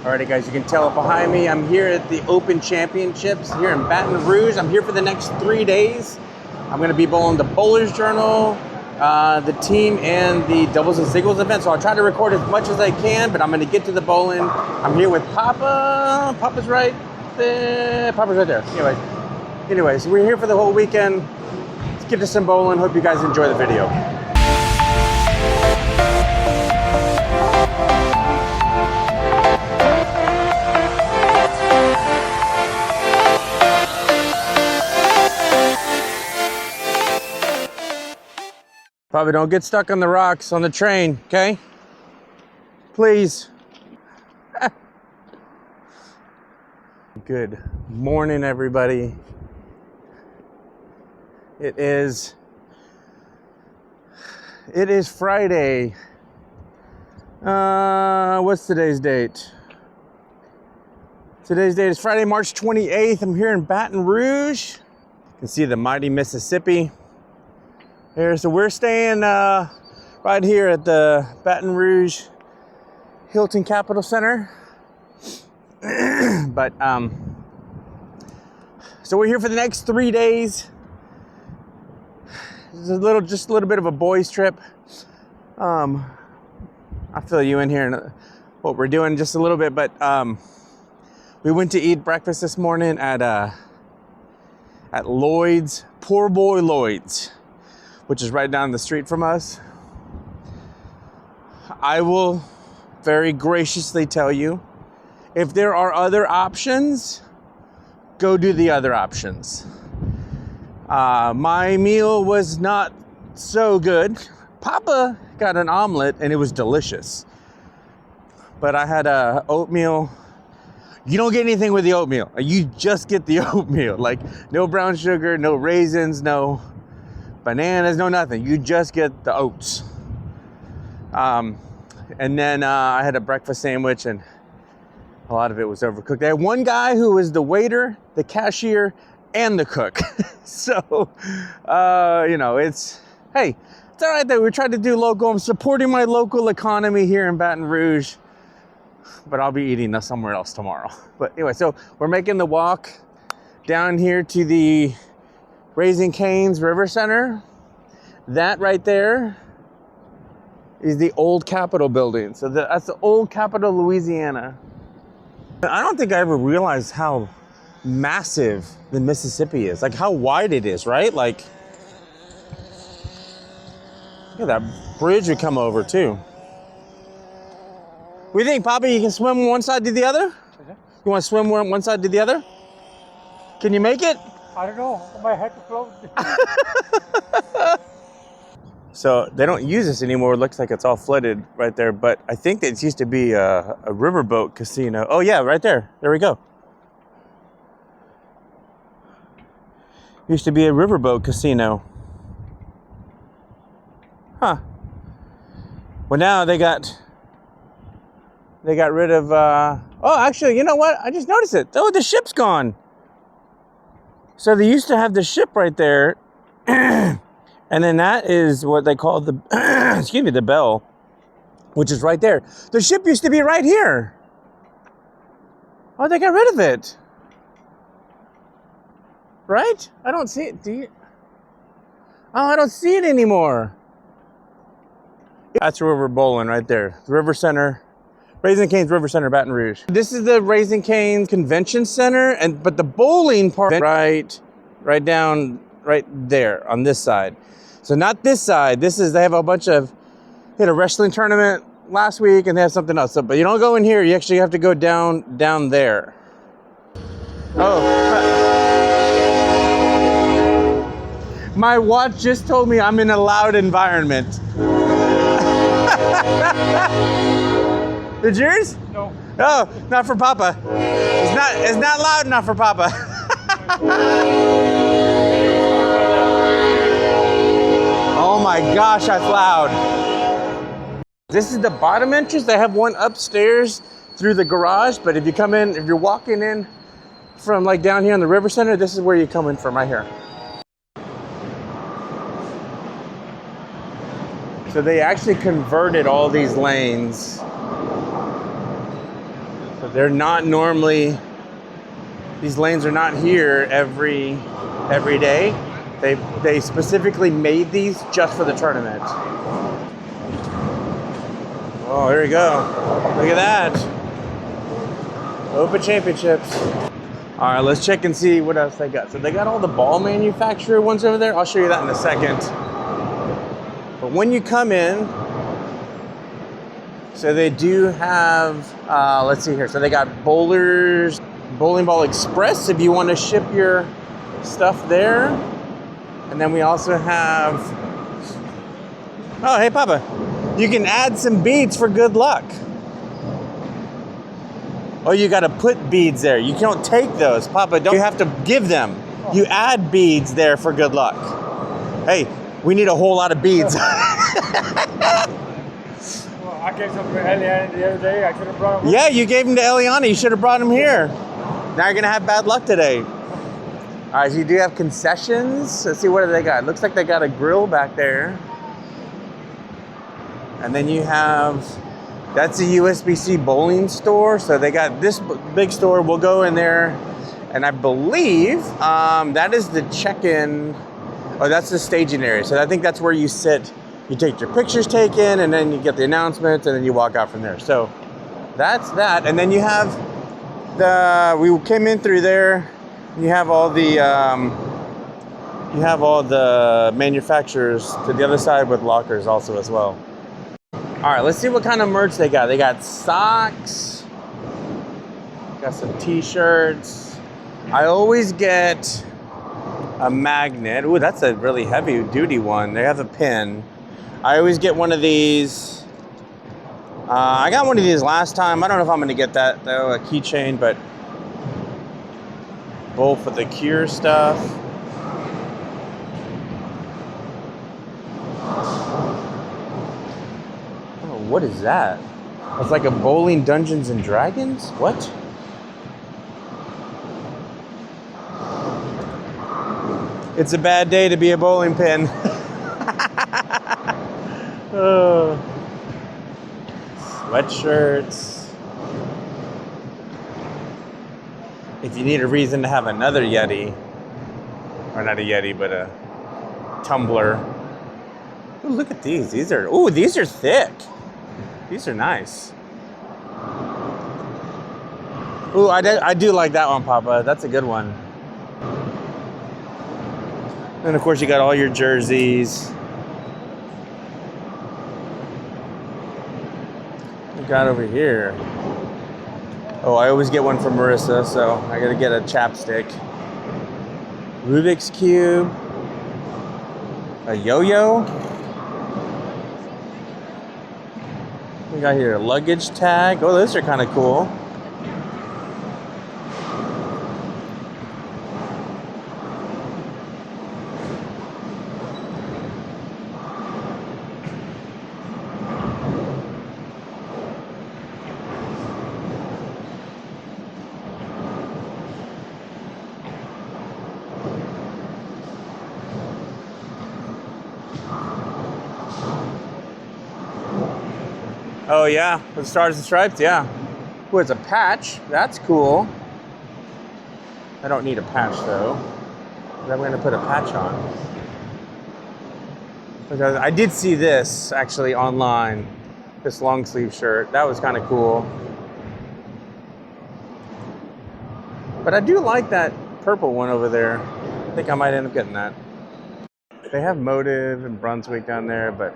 Alrighty guys, you can tell it behind me. I'm here at the Open Championships here in Baton Rouge. I'm here for the next 3 days. I'm going to be bowling the Bowler's Journal, the team, and the doubles and singles event. So I'll try to record as much as I can, but I'm going to get to the bowling. I'm here with Papa. Papa's right there. Papa's right there. Anyways, we're here for the whole weekend. Let's get to some bowling. Hope you guys enjoy the video. Probably don't get stuck on the rocks on the train, okay? Please. Good morning, everybody. It is Friday. What's today's date? Today's date is Friday, March 28th. I'm here in Baton Rouge. You can see the mighty Mississippi. So we're staying right here at the Baton Rouge Hilton Capitol Center. But so we're here for the next 3 days. It's just a little bit of a boys trip. I'll fill you in here in what we're doing just a little bit. But we went to eat breakfast this morning at Lloyd's, Poor Boy Lloyd's, which is right down the street from us. I will very graciously tell you, if there are other options, go do the other options. My meal was not so good. Papa got an omelet and it was delicious. But I had a oatmeal. You don't get anything with the oatmeal. You just get the oatmeal. Like no brown sugar, no raisins, no bananas, no nothing. You just get the oats. And then I had a breakfast sandwich and a lot of it was overcooked. I had one guy who was the waiter, the cashier, and the cook. So, it's all right that we tried to do local. I'm supporting my local economy here in Baton Rouge, but I'll be eating somewhere else tomorrow. But anyway, so we're making the walk down here to the Raising Cane's River Center. That right there is the old Capitol building. So that's the old Capitol, Louisiana. I don't think I ever realized how massive the Mississippi is. Like how wide it is, right? Like, look at that bridge we come over too. What do you think, Papa? You can swim one side to the other? You want to swim one side to the other? Can you make it? I don't know. I might have to close. So they don't use this anymore. It looks like it's all flooded right there. But I think that it used to be a riverboat casino. Oh yeah, right there. There we go. Used to be a riverboat casino. Huh. Well, now they got rid of. Oh, actually, you know what? I just noticed it. Oh, the ship's gone. So they used to have the ship right there, and then that is what they call the, the bell, which is right there. The ship used to be right here. Oh, they got rid of it. Right? I don't see it. Do you? Oh, I don't see it anymore. That's where we're bowling right there. The River Center. Raising Cane's River Center, Baton Rouge. This is the Raising Cane's Convention Center, but the bowling part right down right there on this side. So not this side. They have a bunch of. They had a wrestling tournament last week, and they have something else. So, but you don't go in here. You actually have to go down there. Oh, my watch just told me I'm in a loud environment. It's yours? No. Oh, not for Papa. It's not loud enough for Papa. Oh my gosh, that's loud. This is the bottom entrance. They have one upstairs through the garage, but if you're walking in from like down here in the River Center, this is where you come in from right here. So they actually converted all these lanes. So They're not normally, these lanes are not here every day. They specifically made these just for the tournament. Oh, here we go. Look at that. Open Championships. All right, let's check and see what else they got. So they got all the ball manufacturer ones over there. I'll show you that in a second. But when you come in, so they do have, let's see here. So they got Bowlers, Bowling Ball Express if you want to ship your stuff there. And then we also have, oh, hey, Papa. You can add some beads for good luck. Oh, you got to put beads there. You don't take those, Papa. Don't you have to give them? You add beads there for good luck. Hey, we need a whole lot of beads. Well, I gave some to Eliana the other day. I should have brought them. Yeah, you gave them to Eliana. You should have brought them here. Now you're gonna have bad luck today. All right, so you do have concessions. Let's see, what do they got? Looks like they got a grill back there. And then you have, that's a USBC bowling store. So they got this big store. We'll go in there. And I believe that is the check-in, or that's the staging area. So I think that's where you sit. You take your pictures taken, and then you get the announcements, and then you walk out from there. So that's that. And then you have we came in through there. You have all the manufacturers to the other side with lockers also as well. All right, let's see what kind of merch they got. They got socks, got some t-shirts. I always get a magnet. Ooh, that's a really heavy duty one. They have a pin. I always get one of these. I got one of these last time. I don't know if I'm gonna get that though, a keychain, but both of the Cure stuff. What is that? It's like a bowling Dungeons and Dragons? What? It's a bad day to be a bowling pin. Sweatshirts. If you need a reason to have another Yeti, or not a Yeti, but a tumbler. Ooh, look at these. These are thick. These are nice. Ooh, I do like that one, Papa. That's a good one. And of course, you got all your jerseys. What we got over here? Oh, I always get one for Marissa, so I gotta get a chapstick. Rubik's Cube. A yo-yo. We got here a luggage tag. Oh, those are kind of cool. Oh yeah, the Stars and Stripes, yeah. Ooh, it's a patch. That's cool. I don't need a patch though. But I'm gonna put a patch on. Because I did see this actually online. This long sleeve shirt. That was kind of cool. But I do like that purple one over there. I think I might end up getting that. They have Motive and Brunswick down there, but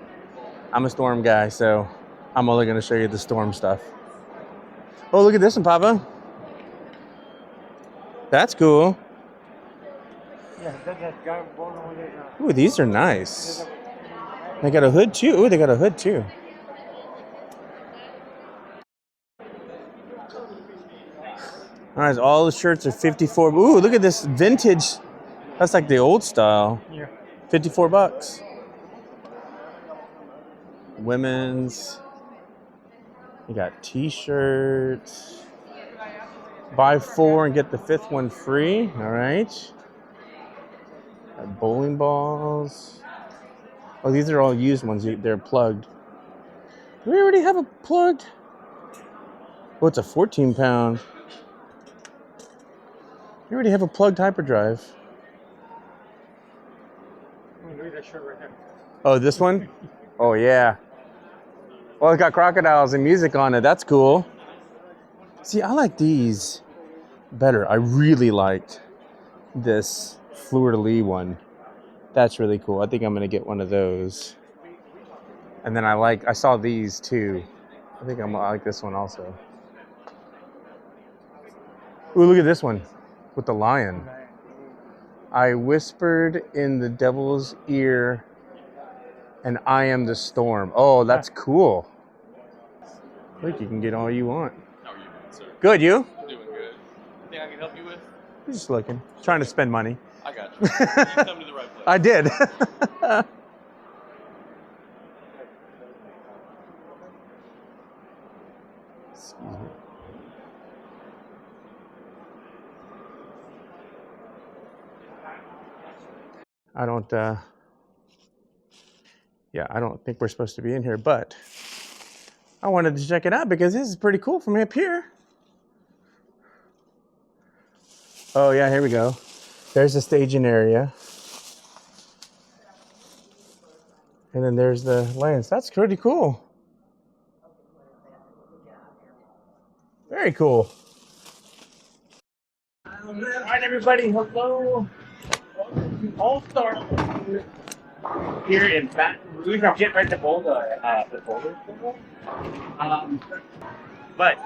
I'm a Storm guy, so I'm only going to show you the Storm stuff. Oh, look at this one, Papa. That's cool. Yeah, that guy born over there now. Ooh, these are nice. They got a hood too. Ooh, they got a hood too. All right, so all the shirts are 54. Ooh, look at this vintage. That's like the old style. Yeah. 54 bucks. Women's. You got t-shirts. Buy 4 and get the 5th one free. All right. Got bowling balls. Oh, these are all used ones. They're plugged. Do we already have a plugged? Oh, it's a 14-pound. You already have a plugged hyperdrive. Oh, this one? Oh, yeah. Well, it's got crocodiles and music on it. That's cool. See, I like these better. I really liked this fleur-de-lis one. That's really cool. I think I'm going to get one of those. And then I saw these too. I think I like this one also. Ooh, look at this one with the lion. I whispered in the devil's ear, and I am the storm. Oh, that's cool. Look, you can get all you want. How are you doing, sir? Good, you? I'm doing good. Anything I can help you with? Just looking. Trying to spend money. I got you. You come to the right place. I did. Excuse me. I don't think we're supposed to be in here, but I wanted to check it out because this is pretty cool from up here. Oh yeah, here we go. There's the staging area. And then there's the lanes. That's pretty cool. Very cool. All right, everybody, hello. Welcome to All-Star here in Baton Rouge. I'm getting ready to bowl the bowler shuttle. But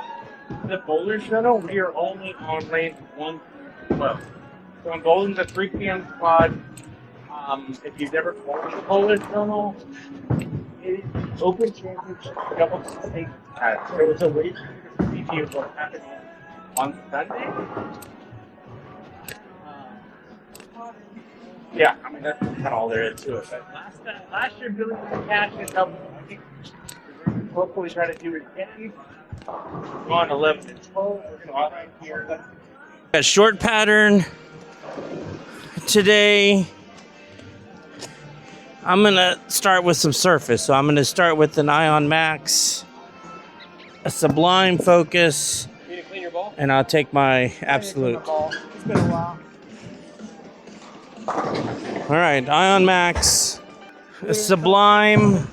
the bowler shuttle, we are only on lanes 1 through 12. So I'm bowling the 3 p.m. squad. If you've never bowled the bowler shuttle, it is open championship, double state. So it's a way to preview what's happening on Sunday. Yeah, I mean, that's kind of all there is to it. But last year, Billy Cash has helped. I think we're going to hopefully try to do it again. We're on 11 and 12. We're going to go right here. A short pattern today. I'm gonna start with some surface. So I'm gonna start with an Ion Max, a Sublime Focus, You need to clean your ball? and I'll take my Absolute. It's been a while. All right, Ion Max, a Sublime.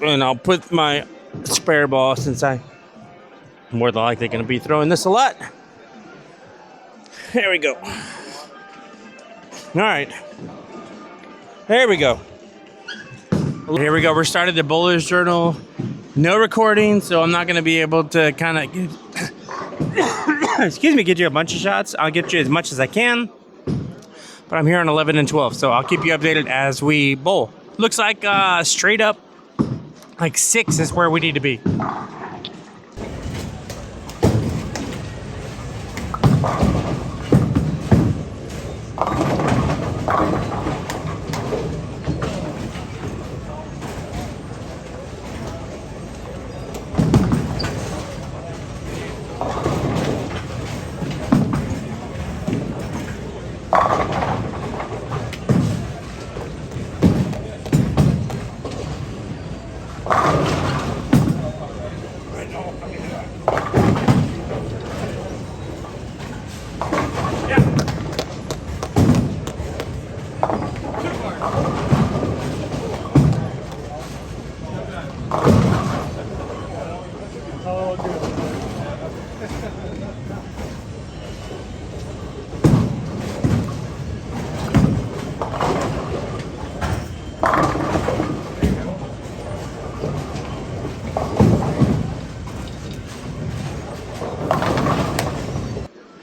And I'll put my spare ball since I'm more than likely going to be throwing this a lot. There we go. All right. There we go. Here we go. We're starting the Bowler's Journal. No recording, so I'm not going to be able to kind of get you a bunch of shots. I'll get you as much as I can. But I'm here on 11 and 12, so I'll keep you updated as we bowl. Looks like straight up, like 6 is where we need to be.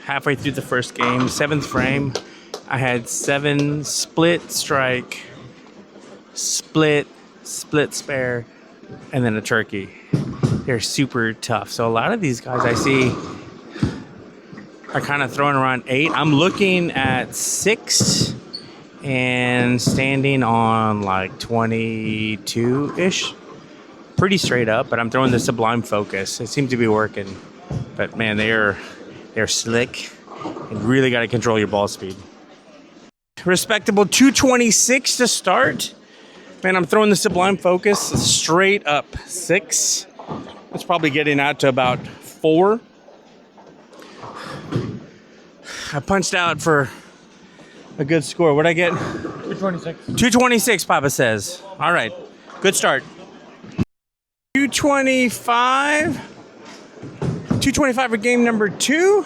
Halfway through the first game, 7th frame, I had 7 split strike, split spare, and then a turkey. They're super tough. So a lot of these guys I see are kind of throwing around 8. I'm looking at 6 and standing on like 22-ish. Pretty straight up, but I'm throwing the Sublime Focus. It seems to be working. But man, they're slick. You really got to control your ball speed. Respectable 226 to start. Man, I'm throwing the Sublime Focus straight up 6. It's probably getting out to about 4. I punched out for a good score. What'd I get? 226. 226, Papa says. All right. Good start. 225. 225 for game number 2.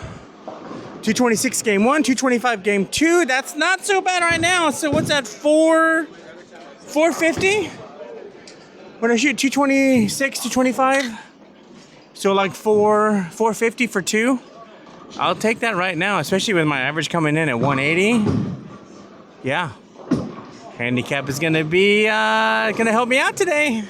226 game 1. 225 game 2. That's not so bad right now. So what's that? 450? When I shoot 226, 225? So like 450 for 2? I'll take that right now, especially with my average coming in at 180. Yeah. Handicap is gonna be gonna help me out today.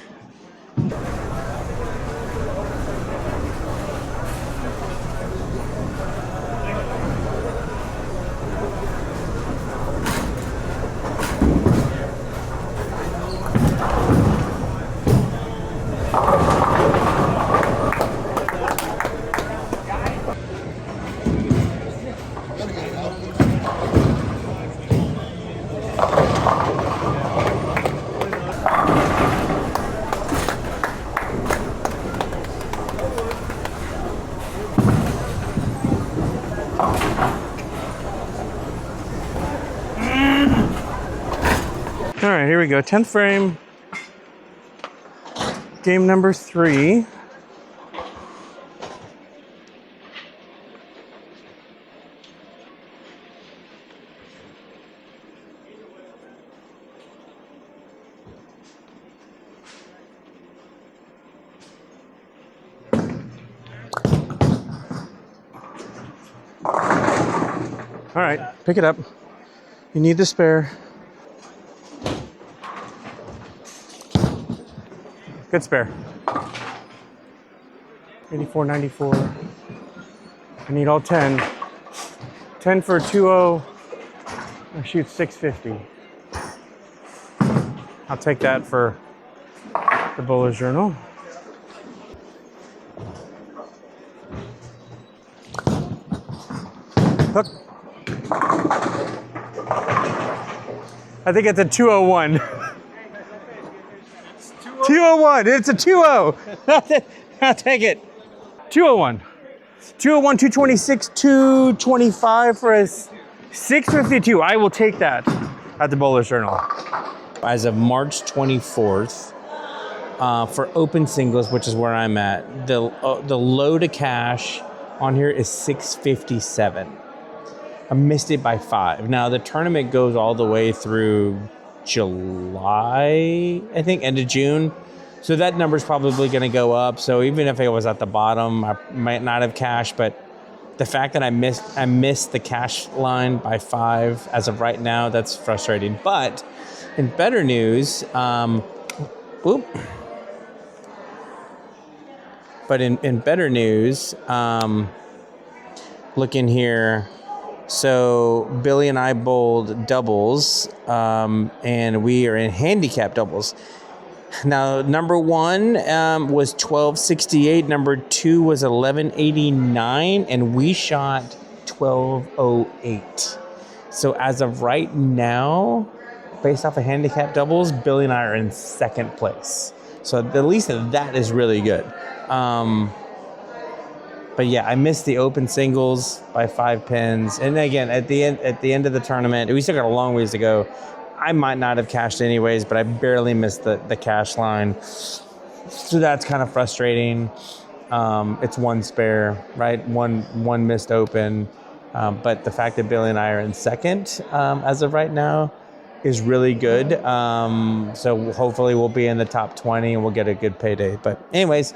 All right, here we go. 10th frame. Game number 3. All right, pick it up. You need the spare. Good spare. 84.94. I need all 10. 10 for 2.0. I shoot 650. I'll take that for the Bowler's Journal. Hook. I think it's a 201. 201. It's a 2-0. I'll take it. 201. 201, 226, 225 for a 652. I will take that at the Bowler's Journal. As of March 24th, for open singles, which is where I'm at, the low to cash on here is 657. I missed it by 5. Now the tournament goes all the way through July, I think, end of June. So that number's probably going to go up. So even if it was at the bottom, I might not have cash. But the fact that I missed the cash line by 5 as of right now, that's frustrating. But in better news, looking here. So Billy and I bowled doubles, and we are in handicap doubles. Now, number 1 was 1268, number 2 was 1189, and we shot 1208. So as of right now, based off of handicap doubles, Billy and I are in 2nd place. So at least that is really good. But yeah, I missed the open singles by 5 pins. And again, at the end of the tournament, we still got a long ways to go. I might not have cashed anyways, but I barely missed the cash line. So that's kind of frustrating. It's 1 spare, right? One missed open. But the fact that Billy and I are in 2nd as of right now is really good. So hopefully we'll be in the top 20 and we'll get a good payday. But anyways,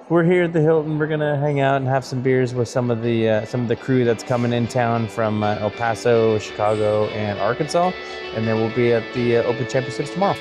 we're here at the Hilton. We're gonna hang out and have some beers with some of the crew that's coming in town from El Paso, Chicago, and Arkansas, and then we'll be at the Open Championships tomorrow.